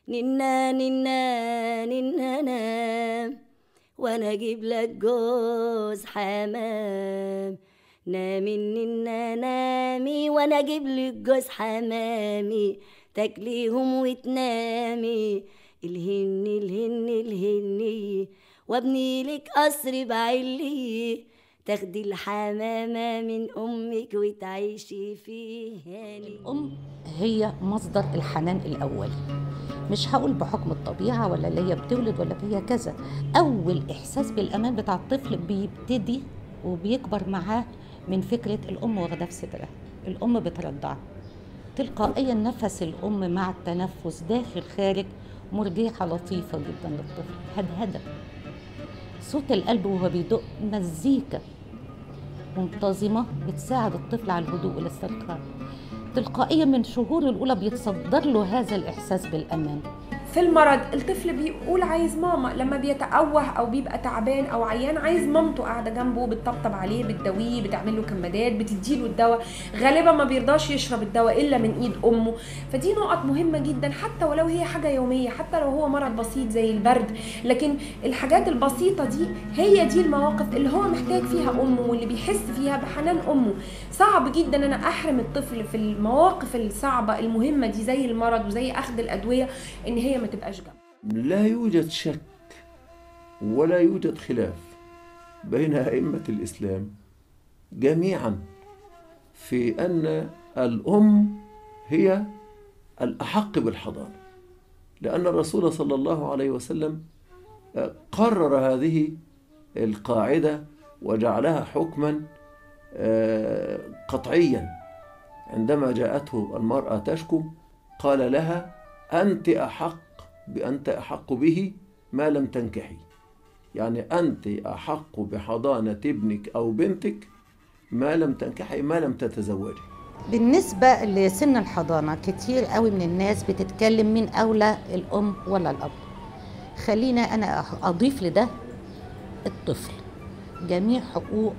ننا ننا ننا نام، وانا اجيب لك جوز حمام. نامي ننا نامي وانا اجيب لك جوز حمامي، تاكليهم وتنامي. الهني الهني الهني، وابني لك قصر بعلي، تاخدي الحمامة من أمك وتعيشي فيه هاني. الأم هي مصدر الحنان الأولي، مش هقول بحكم الطبيعة ولا اللي هي بتولد ولا هي كذا. أول إحساس بالأمان بتاع الطفل بيبتدي وبيكبر معاه من فكرة الأم واخداه في صدرها، الأم بترضعه تلقائيا. نفس الأم مع التنفس داخل خارج مرجيحة لطيفة جدا للطفل، هدهدة. صوت القلب وهو بيدق مزيكا منتظمة بتساعد الطفل على الهدوء والاسترخاء. تلقائيا من شهور الأولى بيتصدر له هذا الإحساس بالأمان. في المرض الطفل بيقول عايز ماما، لما بيتأوه او بيبقى تعبان او عيان عايز مامته قاعده جنبه بتطبطب عليه، بتداويه، بتعمل له كمادات، بتديله الدواء. غالبا ما بيرضاش يشرب الدواء الا من ايد امه. فدي نقط مهمه جدا، حتى ولو هي حاجه يوميه، حتى لو هو مرض بسيط زي البرد، لكن الحاجات البسيطه دي هي دي المواقف اللي هو محتاج فيها امه، واللي بيحس فيها بحنان امه. صعب جدا انا احرم الطفل في المواقف الصعبه المهمه دي زي المرض وزي اخذ الادويه ان هي ما تبقاش جنبه. لا يوجد شك ولا يوجد خلاف بين أئمة الإسلام جميعا في أن الأم هي الأحق بالحضانة، لأن الرسول صلى الله عليه وسلم قرر هذه القاعدة وجعلها حكما قطعيا. عندما جاءته المرأة تشكو قال لها أنت أحق به ما لم تنكحي، يعني أنت أحق بحضانة ابنك أو بنتك ما لم تنكحي، ما لم تتزوجي. بالنسبة لسن الحضانة كتير قوي من الناس بتتكلم مين أولى، الأم ولا الأب. خلينا أنا أضيف لده الطفل. جميع حقوق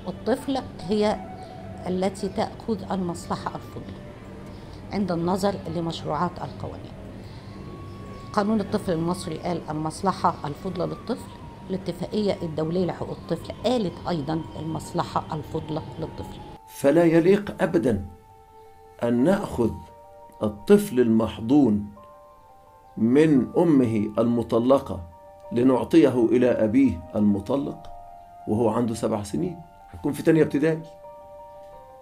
الطفل هي التي تأخذ المصلحة الفضلى عند النظر لمشروعات القوانين. قانون الطفل المصري قال المصلحة الفضلى للطفل، الاتفاقية الدولية لحقوق الطفل قالت أيضا المصلحة الفضلى للطفل. فلا يليق أبدا أن نأخذ الطفل المحضون من أمه المطلقة لنعطيه إلى أبيه المطلق وهو عنده 7 سنين، هيكون في تانية ابتدائي.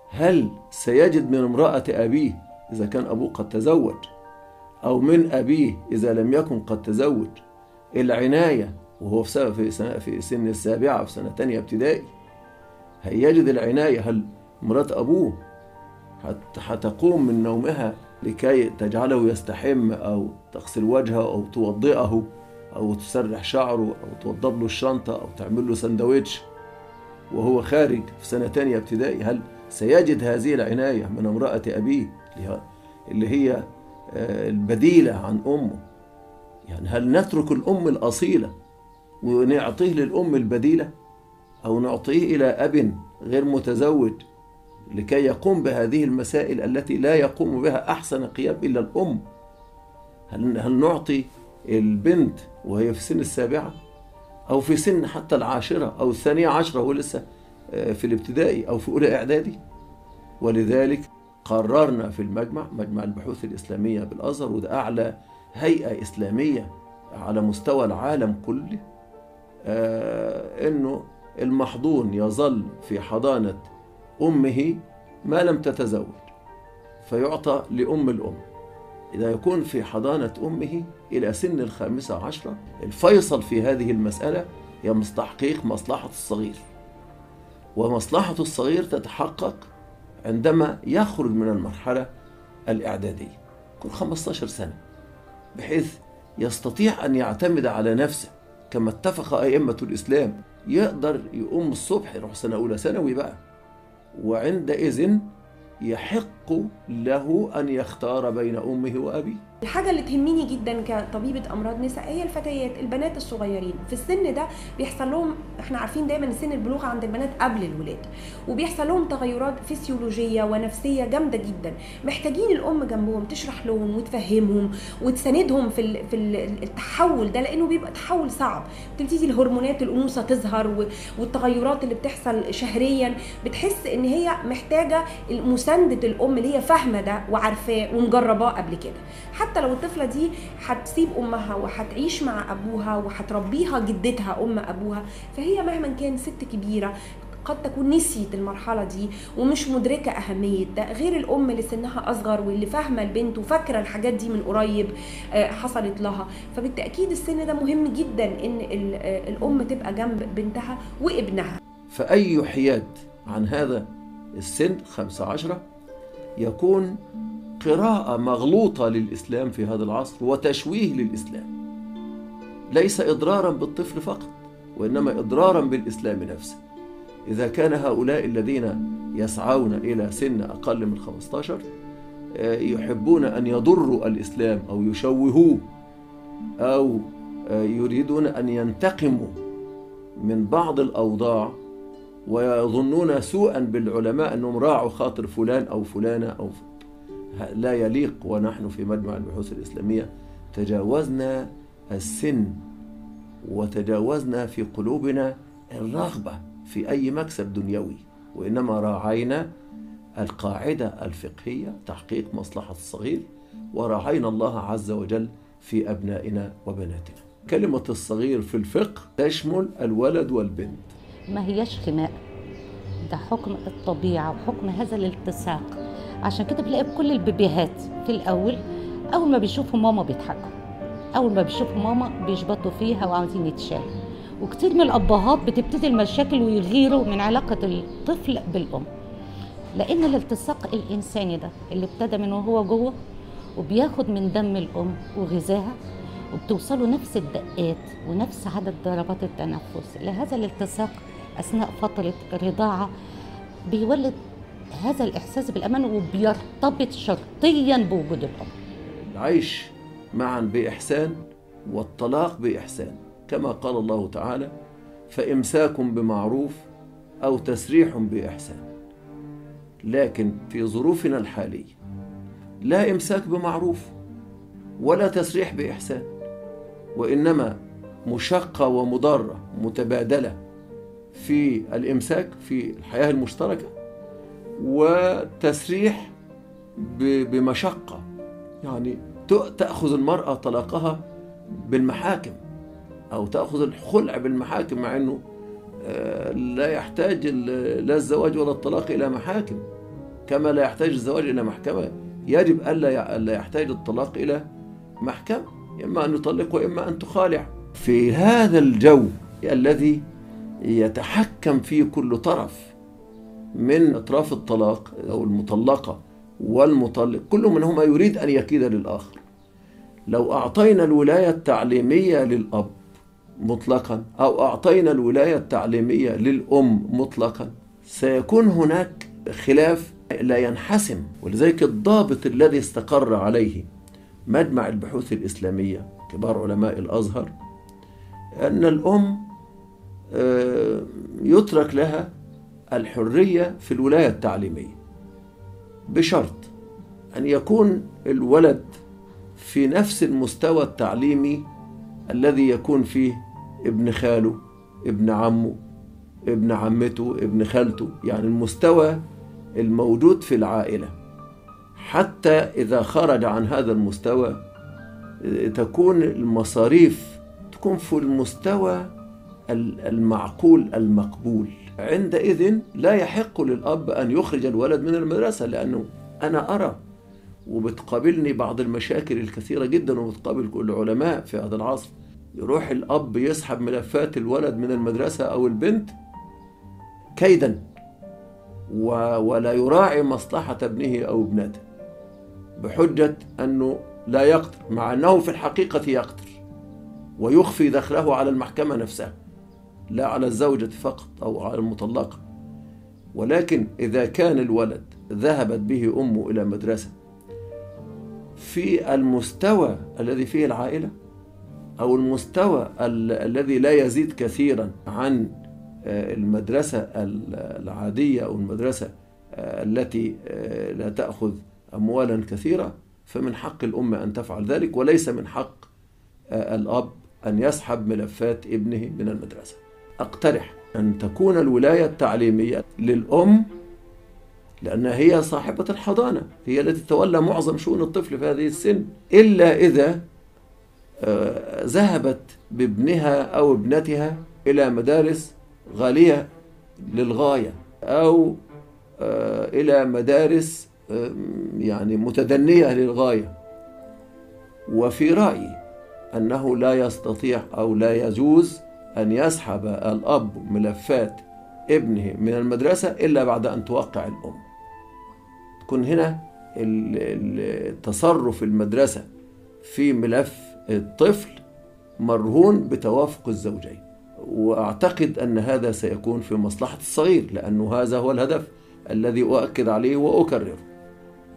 هل سيجد من امرأة أبيه إذا كان أبوه قد تزوج أو من أبيه إذا لم يكن قد تزوج العناية وهو في سن 7 في سنة تانية ابتدائي؟ هيجد العناية؟ هل مرات أبوه هتقوم من نومها لكي تجعله يستحم أو تغسل وجهه أو توضئه أو تسرح شعره أو توضب له الشنطة أو تعمل له سندويتش وهو خارج في سنة تانية ابتدائي؟ هل سيجد هذه العناية من امرأة أبيه اللي هي البديلة عن أمه؟ يعني هل نترك الأم الأصيلة ونعطيه للأم البديلة، أو نعطيه إلى أب غير متزوج لكي يقوم بهذه المسائل التي لا يقوم بها أحسن قيام إلا الأم؟ هل نعطي البنت وهي في سن 7 أو في سن حتى 10 أو 12 وهو لسه في الابتدائي أو في أولى إعدادي؟ ولذلك قررنا في مجمع البحوث الإسلامية بالأزهر، وده أعلى هيئة إسلامية على مستوى العالم كله، إنه المحضون يظل في حضانة أمه ما لم تتزوج، فيعطى لأم الأم. إذا يكون في حضانة أمه إلى سن 15. الفيصل في هذه المسألة هي تحقيق مصلحة الصغير، ومصلحة الصغير تتحقق عندما يخرج من المرحلة الإعدادية، يكون 15 سنة، بحيث يستطيع أن يعتمد على نفسه كما اتفق أئمة الإسلام. يقدر يقوم الصبح يروح سنة أولى ثانوي بقى، وعندئذ يحق له أن يختار بين أمه وأبيه. الحاجة اللي تهمني جدا كطبيبة أمراض نساء هي الفتيات، البنات الصغيرين في السن ده بيحصل لهم، احنا عارفين دايما سن البلوغ عند البنات قبل الولادة، وبيحصل لهم تغيرات فسيولوجية ونفسية جامدة جدا، محتاجين الأم جنبهم تشرح لهم وتفهمهم وتساندهم في التحول ده، لأنه بيبقى تحول صعب. بتبتدي الهرمونات الأنوثة تظهر والتغيرات اللي بتحصل شهريا، بتحس إن هي محتاجة مساندة الأم اللي هي فاهمة ده وعارفاه ومجرباه قبل كده. حتى لو الطفلة دي هتسيب أمها وهتعيش مع أبوها وهتربيها جدتها أم أبوها، فهي مهما كان ست كبيرة قد تكون نسيت المرحلة دي ومش مدركة أهمية ده، غير الأم اللي سنها أصغر واللي فاهمة البنت وفاكرة الحاجات دي من قريب حصلت لها. فبالتأكيد السن ده مهم جدا إن الأم تبقى جنب بنتها وابنها. فأي حياد عن هذا السن 15 يكون قراءة مغلوطة للإسلام في هذا العصر وتشويه للإسلام، ليس إضرارا بالطفل فقط وإنما إضرارا بالإسلام نفسه. إذا كان هؤلاء الذين يسعون إلى سن أقل من 15 يحبون أن يضروا الإسلام أو يشوهوه أو يريدون أن ينتقموا من بعض الأوضاع ويظنون سوءا بالعلماء أنهم راعوا خاطر فلان أو فلانة أو لا يليق. ونحن في مجمع البحوث الإسلامية تجاوزنا السن وتجاوزنا في قلوبنا الرغبة في أي مكسب دنيوي، وإنما راعينا القاعدة الفقهية تحقيق مصلحة الصغير، وراعينا الله عز وجل في أبنائنا وبناتنا. كلمة الصغير في الفقه تشمل الولد والبنت، ما هياش خناق، ده حكم الطبيعة وحكم هذا الالتصاق. عشان كده بنلاقي بكل البيبيهات في الأول أول ما بيشوفوا ماما بيضحكوا، أول ما بيشوفوا ماما بيشبطوا فيها وعاوزين يتشالوا. وكتير من الأبهات بتبتدي المشاكل ويغيروا من علاقة الطفل بالأم، لأن الالتصاق الإنساني ده اللي ابتدى من وهو جوه وبياخد من دم الأم وغذاها وبتوصلوا نفس الدقات ونفس عدد ضربات التنفس لهذا الالتصاق أثناء فترة الرضاعة، بيولد هذا الإحساس بالأمان وبيرتبط شرطيا بوجود الأم. العيش معا بإحسان والطلاق بإحسان، كما قال الله تعالى: فإمساك بمعروف أو تسريح بإحسان. لكن في ظروفنا الحالية لا إمساك بمعروف ولا تسريح بإحسان، وإنما مشقة ومضارة متبادلة في الإمساك في الحياة المشتركة، وتسريح بمشقة، يعني تأخذ المرأة طلاقها بالمحاكم أو تأخذ الخلع بالمحاكم، مع أنه لا يحتاج لا الزواج ولا الطلاق إلى محاكم، كما لا يحتاج الزواج إلى محكمة. يجب ألا يحتاج الطلاق إلى محكمة، إما أن يطلق وإما أن تخالع. في هذا الجو الذي يتحكم فيه كل طرف من أطراف الطلاق أو المطلقة والمطلق، كل منهما يريد أن يكيد للآخر. لو أعطينا الولاية التعليمية للأب مطلقا أو أعطينا الولاية التعليمية للأم مطلقا سيكون هناك خلاف لا ينحسم. ولذلك الضابط الذي استقر عليه مجمع البحوث الإسلامية كبار علماء الأزهر أن الأم يترك لها الحرية في الولاية التعليمية، بشرط أن يكون الولد في نفس المستوى التعليمي الذي يكون فيه ابن خاله، ابن عمه، ابن عمته، ابن خالته، يعني المستوى الموجود في العائلة. حتى إذا خرج عن هذا المستوى تكون المصاريف تكون في المستوى المعقول المقبول. عندئذ لا يحق للأب أن يخرج الولد من المدرسة، لأنه أنا أرى وبتقابلني بعض المشاكل الكثيرة جدا وبتقابل كل العلماء في هذا العصر، يروح الأب يسحب ملفات الولد من المدرسة أو البنت كيدا ولا يراعي مصلحة ابنه أو ابنته بحجة أنه لا يقدر، مع أنه في الحقيقة يقدر، ويخفي دخله على المحكمة نفسها لا على الزوجة فقط أو على المطلقة. ولكن إذا كان الولد ذهبت به أمه إلى مدرسة في المستوى الذي فيه العائلة، أو المستوى الذي لا يزيد كثيرا عن المدرسة العادية أو المدرسة التي لا تأخذ أموالا كثيرة، فمن حق الأم أن تفعل ذلك، وليس من حق الأب أن يسحب ملفات ابنه من المدرسة. أقترح أن تكون الولاية التعليمية للأم، لأنها هي صاحبة الحضانة، هي التي تتولى معظم شؤون الطفل في هذه السن، إلا إذا ذهبت بابنها أو ابنتها إلى مدارس غالية للغاية، أو إلى مدارس يعني متدنية للغاية. وفي رأيي أنه لا يستطيع أو لا يجوز أن يسحب الأب ملفات ابنه من المدرسة إلا بعد أن توقع الأم. تكون هنا التصرف المدرسة في ملف الطفل مرهون بتوافق الزوجين، وأعتقد أن هذا سيكون في مصلحة الصغير، لأنه هذا هو الهدف الذي أؤكد عليه وأكرره،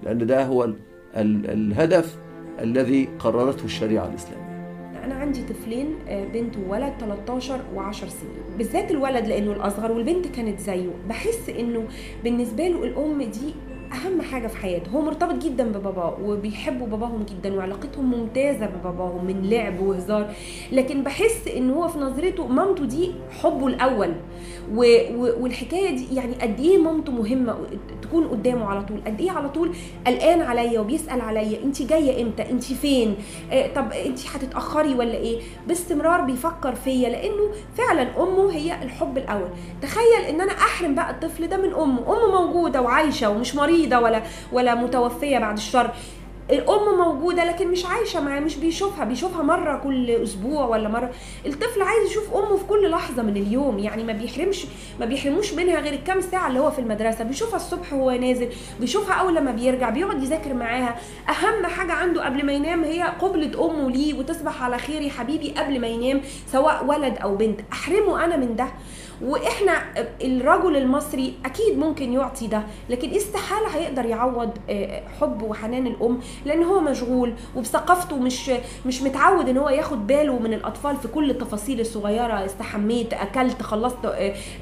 لأن ده هو الهدف الذي قررته الشريعة الإسلامية. أنا عندي طفلين، بنت وولد 13 و10 سنين، بالذات الولد لأنه الأصغر والبنت كانت زيه. بحس إنه بالنسبة له الأم دي أهم حاجة في حياته. هو مرتبط جدا بباباه وبيحبوا باباهم جدا وعلاقتهم ممتازة بباباهم من لعب وهزار، لكن بحس إن هو في نظرته مامته دي حبه الأول، والحكاية دي يعني قد إيه مامته مهمة تكون قدامه على طول، قد إيه على طول قلقان عليا وبيسأل عليا أنت جاية إمتى، أنت فين، طب أنت هتتأخري ولا إيه، باستمرار بيفكر فيا، لأنه فعلا أمه هي الحب الأول. تخيل إن أنا أحرم بقى الطفل ده من أمه موجودة وعايشة ومش مريضة ولا متوفية بعد الشر، الام موجوده لكن مش عايشه معاه، مش بيشوفها مره كل اسبوع ولا مره. الطفل عايز يشوف امه في كل لحظه من اليوم، يعني ما بيحرموش منها غير الكام ساعه اللي هو في المدرسه، بيشوفها الصبح وهو نازل، بيشوفها اول لما بيرجع، بيقعد يذاكر معاها. اهم حاجه عنده قبل ما ينام هي قبلة امه ليه وتصبح على خير يا حبيبي قبل ما ينام، سواء ولد او بنت. احرمه انا من ده؟ واحنا الرجل المصري اكيد ممكن يعطي ده، لكن استحاله هيقدر يعوض حب وحنان الام، لان هو مشغول وبثقافته مش متعود ان هو ياخد باله من الاطفال في كل التفاصيل الصغيره. استحميت، اكلت، خلصت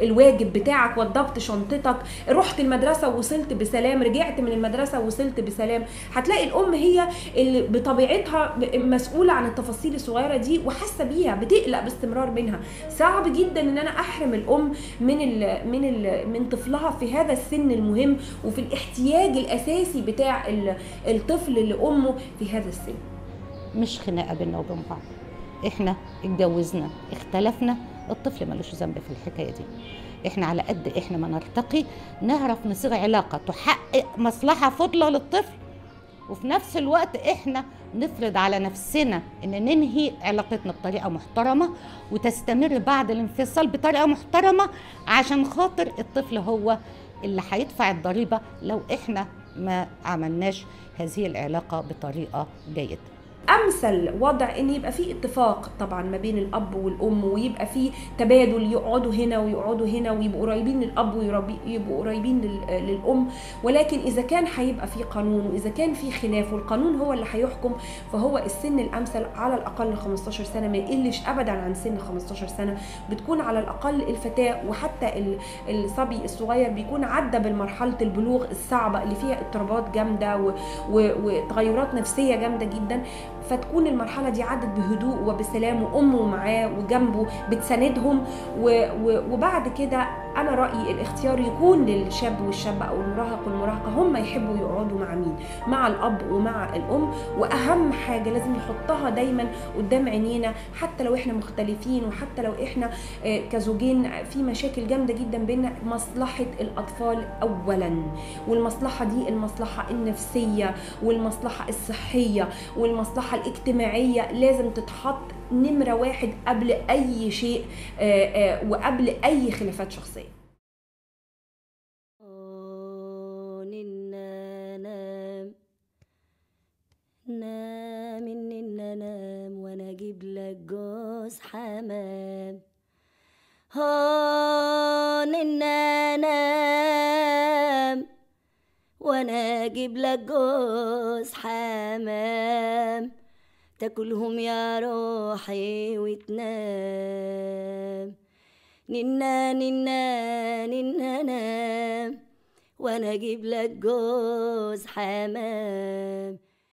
الواجب بتاعك، وضبت شنطتك، رحت المدرسه ووصلت بسلام، رجعت من المدرسه ووصلت بسلام. هتلاقي الام هي اللي بطبيعتها مسؤوله عن التفاصيل الصغيره دي وحاسه بيها، بتقلق باستمرار منها. صعب جدا ان انا احرم الام من طفلها في هذا السن المهم وفي الاحتياج الاساسي بتاع الطفل لامه في هذا السن. مش خناقه بيننا وبين بعض، احنا اتجوزنا، اختلفنا، الطفل ملوش ذنب في الحكايه دي. احنا على قد احنا ما نرتقي نعرف نصيغ علاقه تحقق مصلحه فضله للطفل، وفي نفس الوقت احنا نفرض على نفسنا ان ننهي علاقتنا بطريقه محترمه وتستمر بعد الانفصال بطريقه محترمه، عشان خاطر الطفل هو اللي هيدفع الضريبه لو احنا ما عملناش هذه العلاقه بطريقه جيده. امثل وضع ان يبقى فيه اتفاق طبعا ما بين الاب والام، ويبقى فيه تبادل، يقعدوا هنا ويقعدوا هنا ويبقوا قريبين للاب ويبقوا قريبين للام. ولكن اذا كان هيبقى فيه قانون واذا كان فيه خلاف والقانون هو اللي هيحكم، فهو السن الامثل على الاقل 15 سنه، ما يقلش ابدا عن سن 15 سنه. بتكون على الاقل الفتاه وحتى الصبي الصغير بيكون عدى بالمرحله البلوغ الصعبه اللي فيها اضطرابات جامده وتغيرات نفسيه جامده جدا، فتكون المرحلة دي عدت بهدوء وبسلام، وأمه معاه وجنبه بتساندهم. وبعد كده أنا رأيي الاختيار يكون للشاب والشابة أو المراهق والمراهقة، هم يحبوا يقعدوا مع مين، مع الأب ومع الأم. وأهم حاجة لازم نحطها دايما قدام عينينا، حتى لو إحنا مختلفين وحتى لو إحنا كزوجين في مشاكل جامدة جدا بينا، مصلحة الأطفال أولا. والمصلحة دي المصلحة النفسية والمصلحة الصحية والمصلحة الاجتماعية لازم تتحط نمرة 1 قبل أي شيء وقبل أي خلافات شخصية. نام وانا اجيب لك جوز حمام. نام وانا وانا اجيب لك جوز حمام تاكلهم يا روحي وتنام. ننا ننا ننا نام وانا اجيب لك جوز حمام